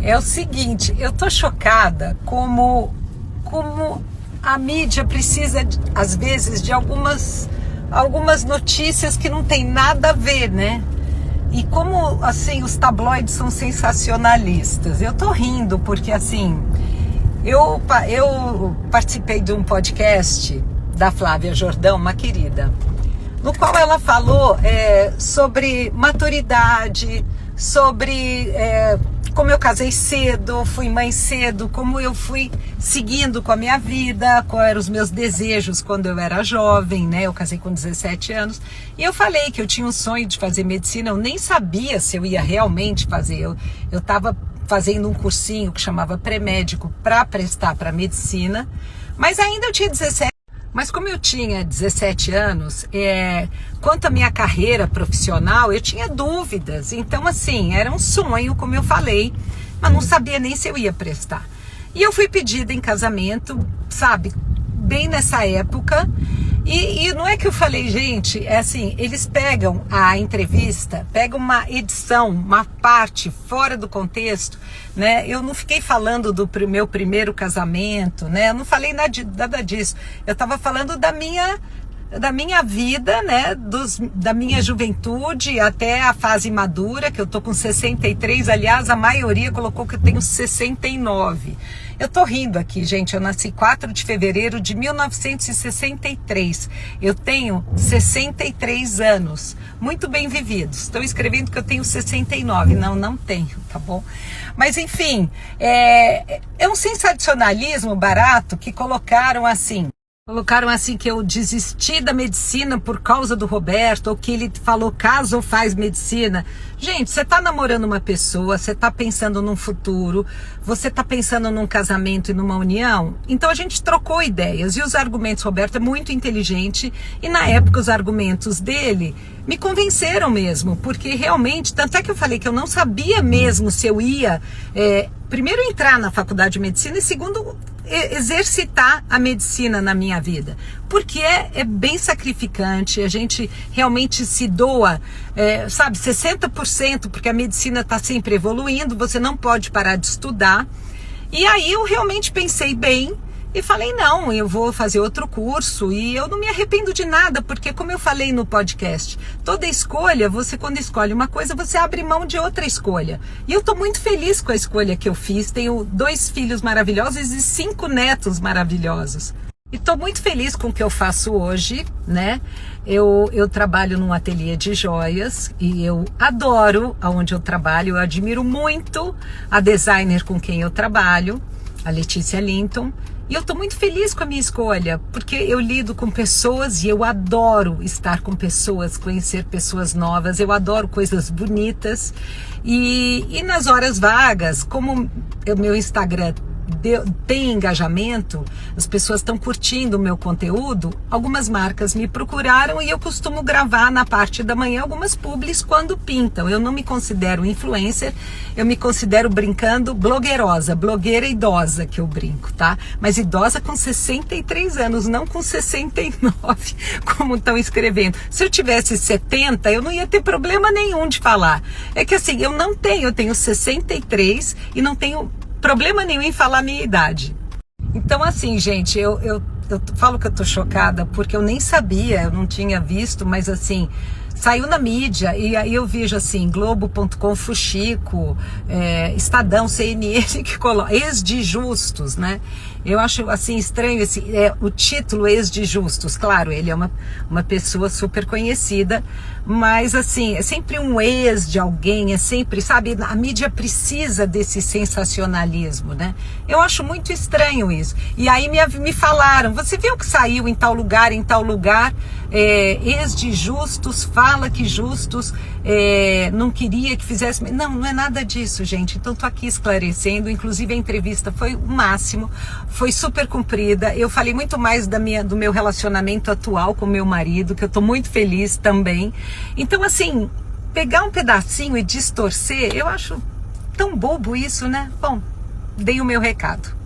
É o seguinte, eu tô chocada como a mídia precisa, às vezes, de algumas notícias que não tem nada a ver, né? E como, assim, os tabloides são sensacionalistas. Eu tô rindo porque, assim, eu participei de um podcast da Flávia Jordão, uma querida, no qual ela falou sobre maturidade, sobre como eu casei cedo, fui mãe cedo, como eu fui seguindo com a minha vida, quais eram os meus desejos quando eu era jovem, né? Eu casei com 17 anos. E eu falei que eu tinha um sonho de fazer medicina, eu nem sabia se eu ia realmente fazer. Eu estava fazendo um cursinho que chamava pré-médico para prestar para medicina, mas ainda eu tinha 17. Mas como eu tinha 17 anos, quanto à minha carreira profissional, eu tinha dúvidas. Então, assim, era um sonho, como eu falei, mas não sabia nem se eu ia prestar. E eu fui pedida em casamento, sabe, bem nessa época. E não é que eu falei, gente, é assim, eles pegam a entrevista, pegam uma edição, uma parte fora do contexto, né? Eu não fiquei falando do meu primeiro casamento, né? Eu não falei nada disso. Eu estava falando da minha vida, né? Da minha juventude até a fase madura, que eu tô com 63, aliás, a maioria colocou que eu tenho 69. Eu tô rindo aqui, gente, eu nasci 4 de fevereiro de 1963. Eu tenho 63 anos, muito bem vividos. Estão escrevendo que eu tenho 69. Não tenho, tá bom? Mas, enfim, é um sensacionalismo barato que colocaram assim que eu desisti da medicina por causa do Roberto, ou que ele falou casa ou faz medicina. Gente, você tá namorando uma pessoa, você tá pensando num futuro, você tá pensando num casamento e numa união. Então a gente trocou ideias e os argumentos, Roberto é muito inteligente e na época os argumentos dele me convenceram mesmo, porque realmente, tanto é que eu falei que eu não sabia mesmo se eu ia, primeiro entrar na faculdade de medicina e segundo exercitar a medicina na minha vida, porque é bem sacrificante, a gente realmente se doa, sabe, 60%, porque a medicina está sempre evoluindo, você não pode parar de estudar. E aí eu realmente pensei bem e falei, não, eu vou fazer outro curso e eu não me arrependo de nada, porque como eu falei no podcast, toda escolha, você quando escolhe uma coisa, você abre mão de outra escolha. E eu estou muito feliz com a escolha que eu fiz, tenho 2 filhos maravilhosos e 5 netos maravilhosos. E estou muito feliz com o que eu faço hoje, né? Eu trabalho num ateliê de joias e eu adoro aonde eu trabalho, eu admiro muito a designer com quem eu trabalho, a Letícia Linton. E eu estou muito feliz com a minha escolha, porque eu lido com pessoas e eu adoro estar com pessoas, conhecer pessoas novas, eu adoro coisas bonitas. E nas horas vagas, como o meu Instagram tem engajamento, as pessoas estão curtindo o meu conteúdo, algumas marcas me procuraram e eu costumo gravar na parte da manhã algumas publis quando pintam. Eu não me considero influencer, eu me considero brincando blogueira idosa que eu brinco, tá? Mas idosa com 63 anos, não com 69, como estão escrevendo. Se eu tivesse 70, eu não ia ter problema nenhum de falar. É que assim, eu tenho 63 e não tenho problema nenhum em falar a minha idade. Então assim, gente, eu falo que eu tô chocada porque eu nem sabia, eu não tinha visto, mas assim, saiu na mídia e aí eu vejo assim, Globo.com, Fuxico, Estadão, CNN, que coloca ex de justos, né? Eu acho assim estranho o título ex de justos. Claro, ele é uma pessoa super conhecida, mas assim, é sempre um ex de alguém, é sempre, sabe, a mídia precisa desse sensacionalismo, né? Eu acho muito estranho isso. E aí me falaram, você viu que saiu em tal lugar, ex de justos, fala que justos não queria que fizesse. Não é nada disso, gente. Então tô aqui esclarecendo, inclusive a entrevista foi o máximo, foi super comprida. Eu falei muito mais do meu relacionamento atual com meu marido, que eu tô muito feliz também. Então assim, pegar um pedacinho e distorcer, eu acho tão bobo isso, né? Bom, dei o meu recado.